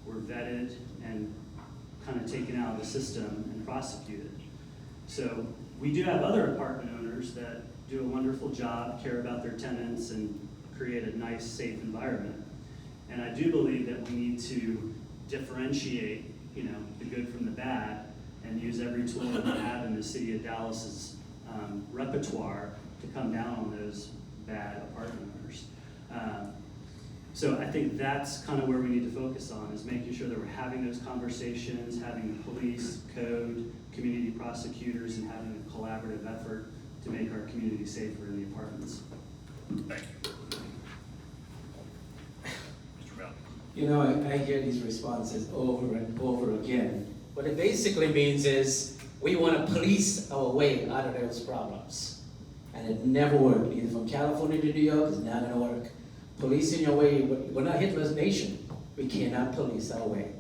were vetted and kind of taken out of the system and prosecuted. So we do have other apartment owners that do a wonderful job, care about their tenants, and create a nice, safe environment. And I do believe that we need to differentiate, the good from the bad, and use every tool that we have in the city of Dallas's repertoire to come down on those bad apartment owners. So I think that's kind of where we need to focus on, is making sure that we're having those conversations, having the police, code, community prosecutors, and having a collaborative effort to make our community safer in the apartments. Thank you. Mr. Bell. I hear these responses over and over again. What it basically means is we want to police our way out of those problems. And it never worked. Either from California to New York, it's not going to work. Policing your way, we're not Hitler's nation. We cannot police our way.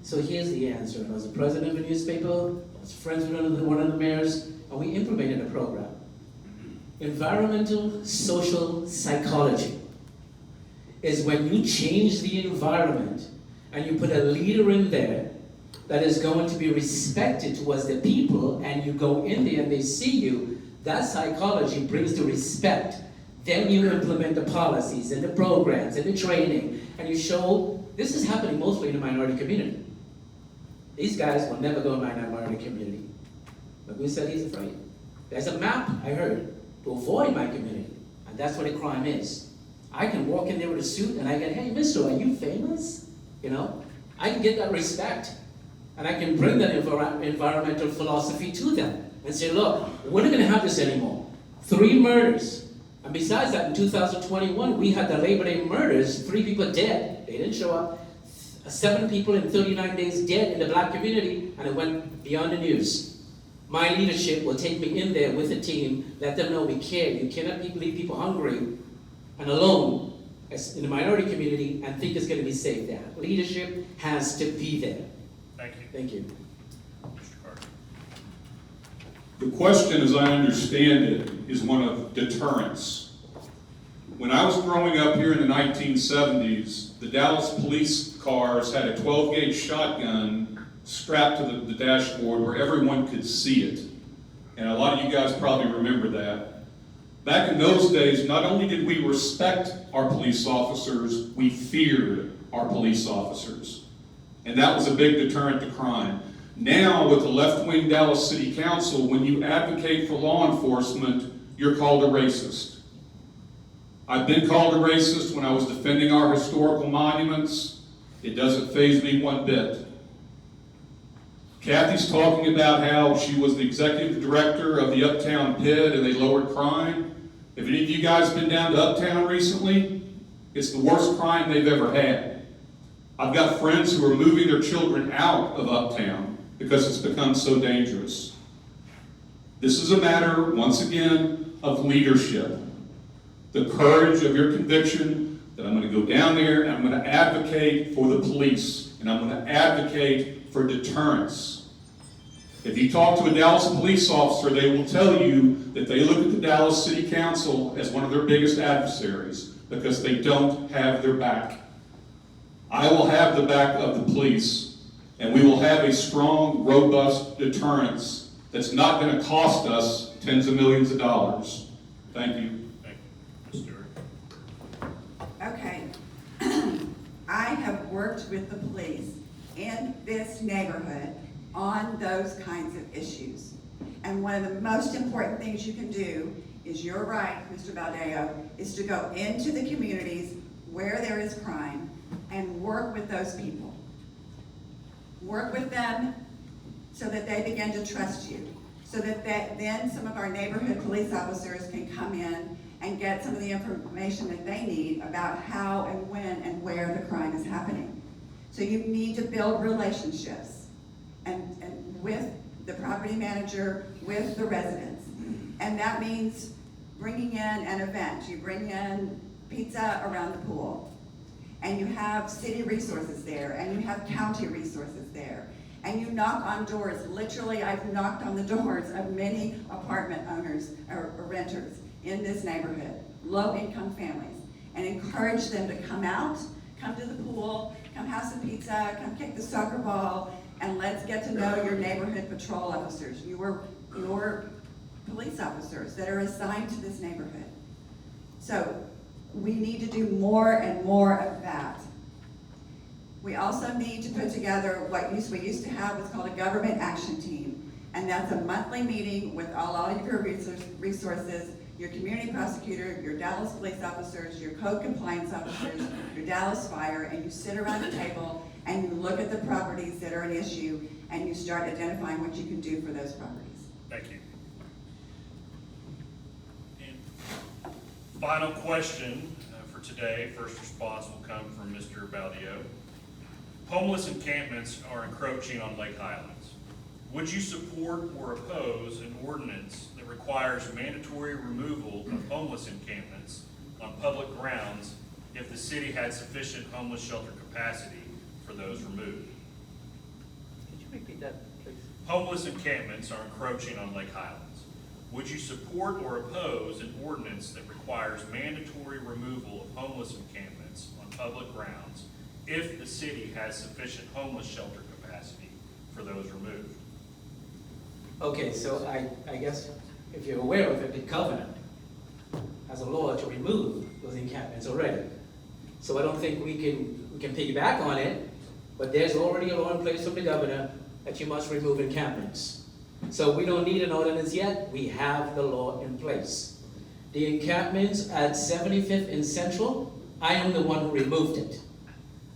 So here's the answer. I was the president of a newspaper, I was friends with one of the mayors, and we implemented a program. Environmental social psychology is when you change the environment and you put a leader in there that is going to be respected towards the people, and you go in there and they see you, that psychology brings the respect. Then you implement the policies and the programs and the training, and you show, this is happening mostly in the minority community. These guys will never go in my minority community. But who said he's afraid? There's a map, I heard, to avoid my community, and that's what a crime is. I can walk in there with a suit and I get, hey mister, are you famous? I can get that respect. And I can bring that environmental philosophy to them and say, look, we're not going to have this anymore. 3 murders. And besides that, in 2021, we had the Labor Day murders, 3 people dead. They didn't show up. 7 people in 39 days dead in the black community, and it went beyond the news. My leadership will take me in there with a team, let them know we care. You cannot leave people hungry and alone in the minority community and think it's going to be safe there. Leadership has to be there. Thank you. Thank you. Mr. Carter. The question, as I understand it, is one of deterrence. When I was growing up here in the 1970s, the Dallas police cars had a 12-gauge shotgun strapped to the dashboard where everyone could see it. And a lot of you guys probably remember that. Back in those days, not only did we respect our police officers, we feared our police officers. And that was a big deterrent to crime. Now, with the left-wing Dallas City Council, when you advocate for law enforcement, you're called a racist. I've been called a racist when I was defending our historical monuments. It doesn't faze me one bit. Kathy's talking about how she was the executive director of the Uptown PID and they lowered crime. If any of you guys have been down to Uptown recently, it's the worst crime they've ever had. I've got friends who are moving their children out of Uptown because it's become so dangerous. This is a matter, once again, of leadership. The courage of your conviction that I'm going to go down there and I'm going to advocate for the police and I'm going to advocate for deterrence. If you talk to a Dallas police officer, they will tell you that they look at the Dallas City Council as one of their biggest adversaries because they don't have their back. I will have the back of the police, and we will have a strong, robust deterrence that's not going to cost us tens of millions of dollars. Thank you. Thank you. Stuart? Okay. I have worked with the police in this neighborhood on those kinds of issues. And one of the most important things you can do is, you're right, Mr. Baldeo, is to go into the communities where there is crime and work with those people. Work with them so that they begin to trust you, so that then some of our neighborhood police officers can come in and get some of the information that they need about how and when and where the crime is happening. So you need to build relationships and with the property manager, with the residents. And that means bringing in an event. You bring in pizza around the pool, and you have city resources there, and you have county resources there, and you knock on doors. Literally, I've knocked on the doors of many apartment owners or renters in this neighborhood, low-income families, and encourage them to come out, come to the pool, come have some pizza, come kick the soccer ball, and let's get to know your neighborhood patrol officers, your police officers that are assigned to this neighborhood. So we need to do more and more of that. We also need to put together what we used to have was called a government action team. And that's a monthly meeting with all of your resources, your community prosecutor, your Dallas police officers, your code compliance officers, your Dallas fire, and you sit around the table and you look at the properties that are an issue and you start identifying what you can do for those properties. Thank you. And final question for today. First response will come from Mr. Baldeo. Homeless encampments are encroaching on Lake Highlands. Would you support or oppose an ordinance that requires mandatory removal of homeless encampments on public grounds if the city had sufficient homeless shelter capacity for those removed? Could you repeat that, please? Homeless encampments are encroaching on Lake Highlands. Would you support or oppose an ordinance that requires mandatory removal of homeless encampments on public grounds if the city has sufficient homeless shelter capacity for those removed? Okay, so I guess if you're aware of it, the covenant has a law to remove those encampments already. So I don't think we can piggyback on it, but there's already a law in place from the governor that you must remove encampments. So we don't need an ordinance yet, we have the law in place. The encampments at 75th and Central, I am the one who removed it.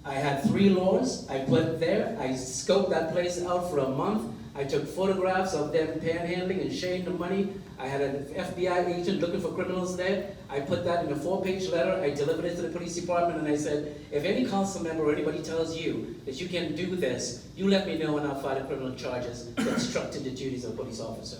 I had 3 laws I put there, I scoped that place out for a month. I took photographs of them panhandling and sharing the money. I had an FBI agent looking for criminals there. I put that in a 4-page letter. I delivered it to the police department and I said, if any council member or anybody tells you that you can do this, you let me know and I'll file criminal charges for obstructing the duties of a police officer.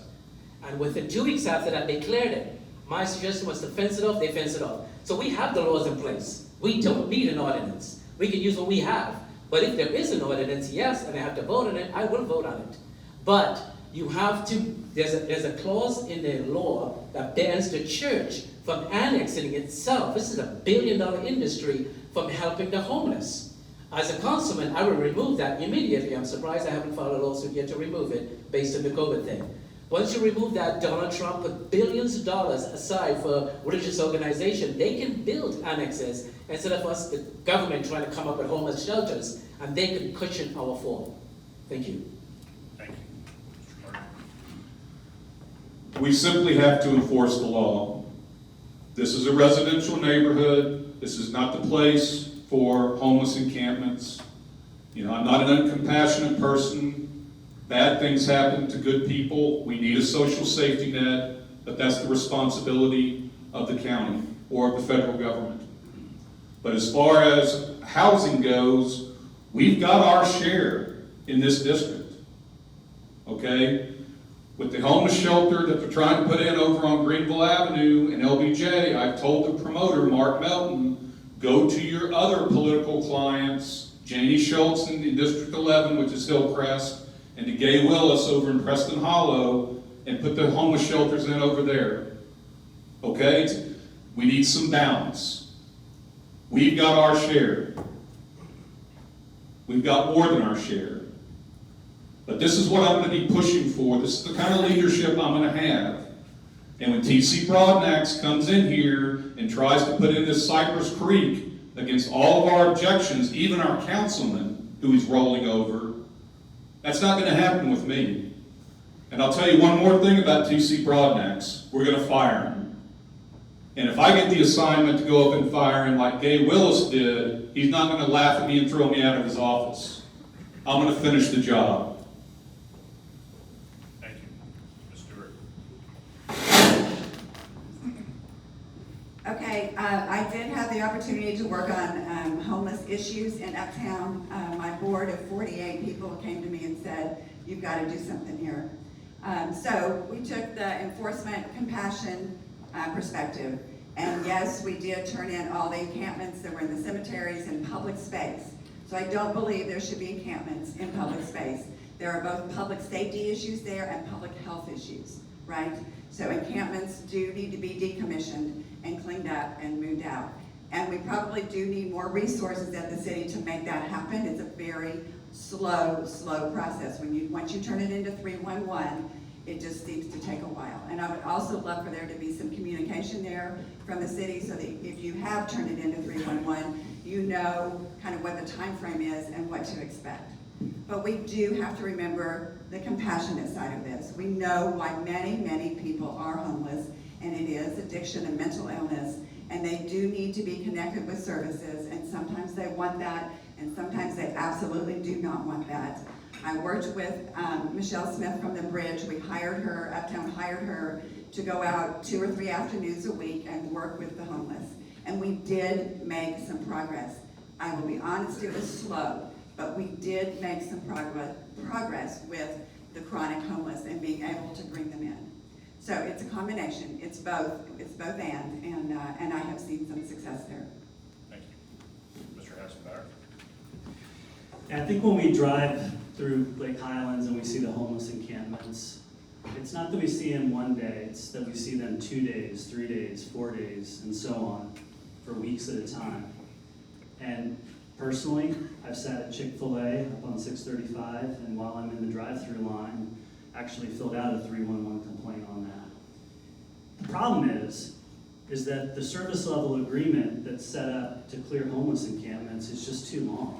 And within 2 weeks after that, they cleared it. My suggestion was to fence it off, they fenced it off. So we have the laws in place. We don't need an ordinance. We can use what we have. But if there is an ordinance, yes, and I have to vote on it, I will vote on it. But you have to, there's a clause in the law that bans the church from annexing itself. This is a $1 billion industry from helping the homeless. As a councilman, I will remove that immediately. I'm surprised I haven't filed a lawsuit yet to remove it based on the COVID thing. Once you remove that, Donald Trump put billions of dollars aside for religious organizations. They can build annexes instead of us, the government, trying to come up with homeless shelters, and they can cushion our fall. Thank you. Thank you. Mr. Carter? We simply have to enforce the law. This is a residential neighborhood. This is not the place for homeless encampments. You know, I'm not an uncompassionate person. Bad things happen to good people. We need a social safety net, but that's the responsibility of the county or of the federal government. But as far as housing goes, We've got our share in this district, okay? With the homeless shelter that they're trying to put in over on Greenville Avenue and LBJ, I've told the promoter, Mark Melton, go to your other political clients, Janie Schultz in District 11, which is Hillcrest, and to Gay Willis over in Preston Hollow, and put the homeless shelters in over there. Okay? We need some balance. We've got our share. We've got more than our share. But this is what I'm going to be pushing for. This is the kind of leadership I'm going to have. And when TC Broadnax comes in here and tries to put in this Cypress Creek against all of our objections, even our councilman who he's rolling over, that's not going to happen with me. And I'll tell you one more thing about TC Broadnax. We're going to fire him. And if I get the assignment to go up and fire him like Gay Willis did, he's not going to laugh at me and throw me out of his office. I'm going to finish the job. Thank you. Ms. Stewart. Okay, I did have the opportunity to work on homeless issues in Uptown. My board of 48 people came to me and said, you've got to do something here. So we took the enforcement compassion perspective. And yes, we did turn in all the encampments that were in the cemeteries and public space. So I don't believe there should be encampments in public space. There are both public safety issues there and public health issues, right? So encampments do need to be decommissioned and cleaned up and moved out. And we probably do need more resources at the city to make that happen. It's a very slow process. Once you turn it into 311, it just seems to take a while. And I would also love for there to be some communication there from the city so that if you have turned it into 311, you know kind of what the time frame is and what to expect. But we do have to remember the compassionate side of this. We know why many people are homeless, and it is addiction and mental illness, and they do need to be connected with services, and sometimes they want that, and sometimes they absolutely do not want that. I worked with Michelle Smith from the Bridge. We hired her, Uptown hired her to go out 2 or 3 afternoons a week and work with the homeless. And we did make some progress. I will be honest, it was slow, but we did make some progress with the chronic homeless and being able to bring them in. So it's a combination. It's both and I have seen some success there. Thank you. Mr. Hassenbauer. I think when we drive through Lake Highlands and we see the homeless encampments, it's not that we see them one day, it's that we see them 2 days, 3 days, 4 days, and so on, for weeks at a time. And personally, I've sat at Chick-fil-A up on 635, and while I'm in the drive-through line, actually filled out a 311 complaint on that. The problem is that the service level agreement that's set up to clear homeless encampments is just too long.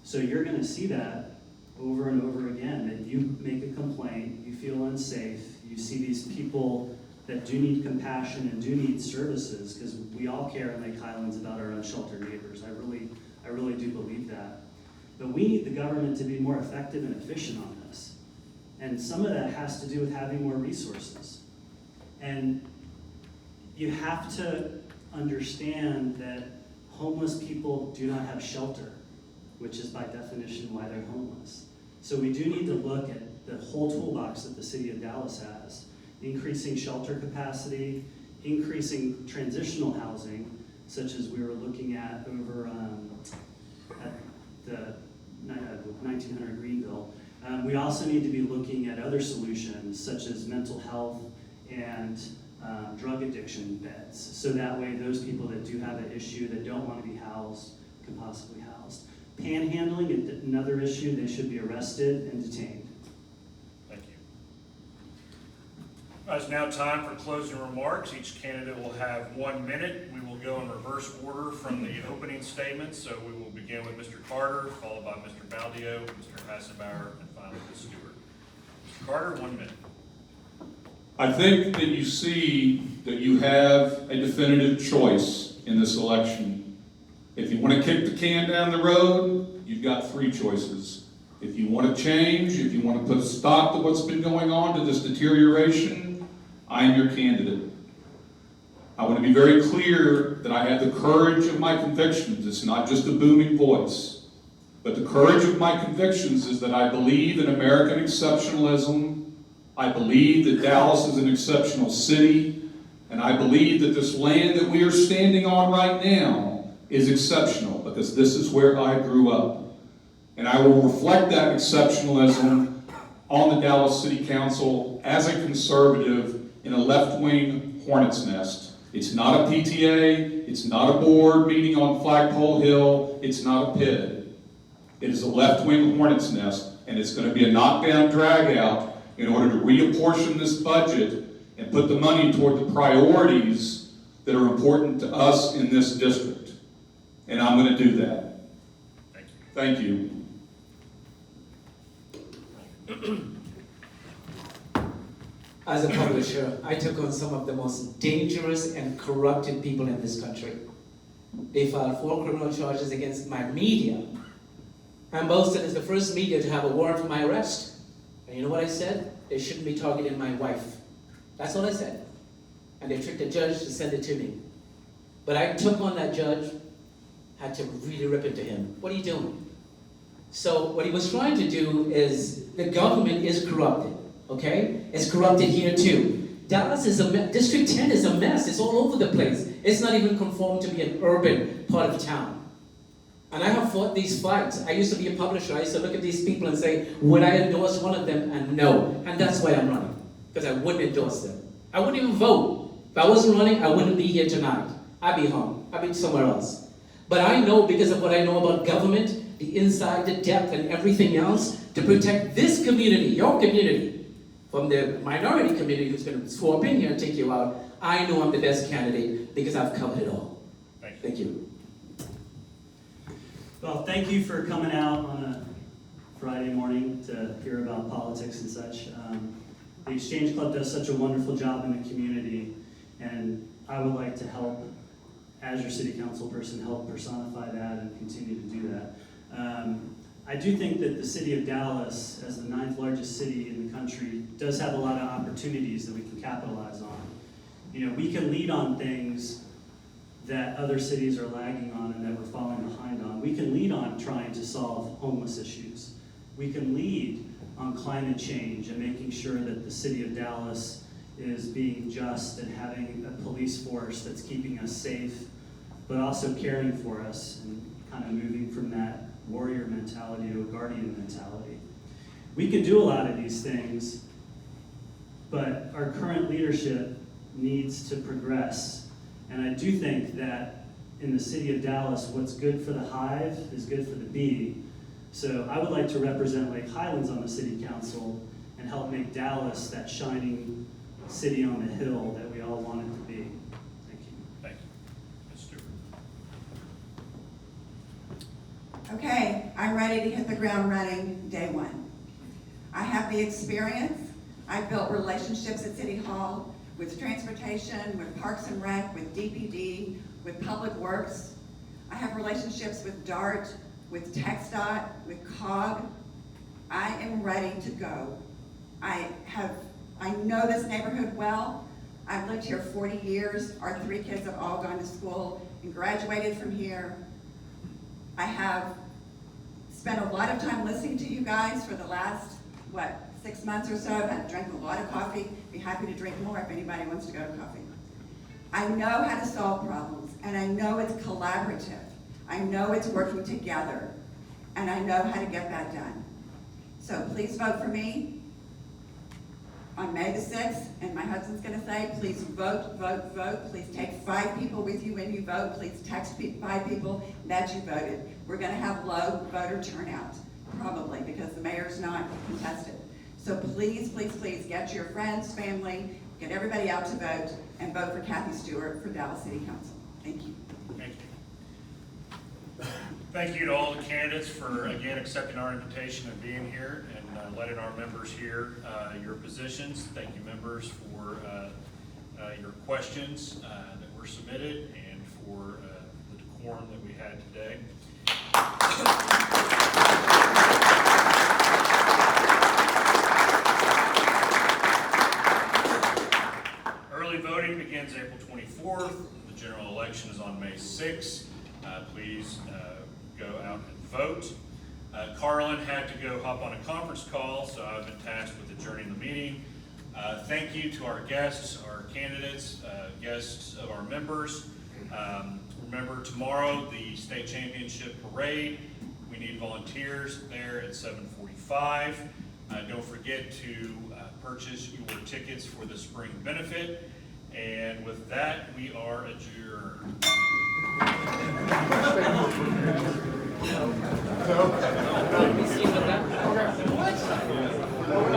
So you're going to see that over and over again, that you make a complaint, you feel unsafe, you see these people that do need compassion and do need services, because we all care in Lake Highlands about our unsheltered neighbors. I really do believe that. But we need the government to be more effective and efficient on this. And some of that has to do with having more resources. And you have to understand that homeless people do not have shelter, which is by definition why they're homeless. So we do need to look at the whole toolbox that the city of Dallas has, increasing shelter capacity, increasing transitional housing, such as we were looking at over at the 1900 Greenville. We also need to be looking at other solutions, such as mental health and drug addiction beds, so that way those people that do have an issue that don't want to be housed can possibly housed. Panhandling is another issue. They should be arrested and detained. Thank you. It's now time for closing remarks. Each candidate will have 1 minute. We will go in reverse order from the opening statements. So we will begin with Mr. Carter, followed by Mr. Baldio, Mr. Hassenbauer, and finally Ms. Stewart. Mr. Carter, 1 minute. I think that you see that you have a definitive choice in this election. If you want to kick the can down the road, you've got 3 choices. If you want to change, if you want to put a stop to what's been going on, to this deterioration, I am your candidate. I want to be very clear that I have the courage of my convictions. It's not just a booming voice. But the courage of my convictions is that I believe in American exceptionalism. I believe that Dallas is an exceptional city. And I believe that this land that we are standing on right now is exceptional because this is where I grew up. And I will reflect that exceptionalism on the Dallas City Council as a conservative in a left-wing hornet's nest. It's not a PTA, it's not a board meeting on Flagpole Hill, it's not a PID. It is a left-wing hornet's nest, and it's going to be a knockdown drag-out in order to reapportion this budget and put the money toward the priorities that are important to us in this district. And I'm going to do that. Thank you. Thank you. As a publisher, I took on some of the most dangerous and corrupted people in this country. They filed 4 criminal charges against my media. I'm boasted as the first media to have a warrant for my arrest. And you know what I said? They shouldn't be targeting my wife. That's all I said. And they tricked the judge to send it to me. But I took on that judge, had to really rip into him. What are you doing? So what he was trying to do is, the government is corrupted, okay? It's corrupted here too. Dallas is a mess. District 10 is a mess. It's all over the place. It's not even conformed to be an urban part of town. And I have fought these fights. I used to be a publisher. I used to look at these people and say, would I endorse one of them? And no. And that's why I'm running. Because I wouldn't endorse them. I wouldn't even vote. If I wasn't running, I wouldn't be here tonight. I'd be home. I'd be somewhere else. But I know, because of what I know about government, the inside, the depth, and everything else, to protect this community, your community, from the minority community who's going to swap in here and take you out, I know I'm the best candidate because I've covered it all. Thank you. Well, thank you for coming out on a Friday morning to hear about politics and such. The Exchange Club does such a wonderful job in the community, and I would like to help, as your city council person, help personify that and continue to do that. I do think that the city of Dallas, as the 9th largest city in the country, does have a lot of opportunities that we can capitalize on. You know, we can lead on things that other cities are lagging on and that we're falling behind on. We can lead on trying to solve homeless issues. We can lead on climate change and making sure that the city of Dallas is being just and having a police force that's keeping us safe, but also caring for us and kind of moving from that warrior mentality to a guardian mentality. We can do a lot of these things, but our current leadership needs to progress. And I do think that in the city of Dallas, what's good for the hive is good for the bee. So I would like to represent Lake Highlands on the city council and help make Dallas that shining city on the hill that we all want it to be. Thank you. Thank you. Ms. Stewart. Okay, I'm ready to hit the ground running day one. I have the experience. I've built relationships at City Hall with transportation, with Parks and Rec, with DPD, with Public Works. I have relationships with DART, with TxDOT, with COG. I am ready to go. I know this neighborhood well. I've lived here 40 years. Our 3 kids have all gone to school and graduated from here. I have spent a lot of time listening to you guys for the last, 6 months or so. I've drank a lot of coffee. Be happy to drink more if anybody wants to go to coffee. I know how to solve problems, and I know it's collaborative. I know it's working together, and I know how to get that done. So please vote for me on May the 6th, and my husband's gonna say, please vote, vote, vote. Please take 5 people with you when you vote. Please text 5 people that you voted. We're gonna have low voter turnout, probably, because the mayor's not contested. So please, please, please get your friends, family, get everybody out to vote, and vote for Kathy Stewart for Dallas City Council. Thank you. Thank you. Thank you to all the candidates for, again, accepting our invitation and being here and letting our members hear your positions. Thank you, members, for your questions that were submitted and for the decorum that we had today. Early voting begins April 24th. The general election is on May 6th. Please go out and vote. Carlin had to go hop on a conference call, so I've been tasked with adjourning the meeting. Thank you to our guests, our candidates, guests of our members. Remember tomorrow, the state championship parade. We need volunteers there at 7:45. Don't forget to purchase your tickets for the spring benefit. And with that, we are adjourned.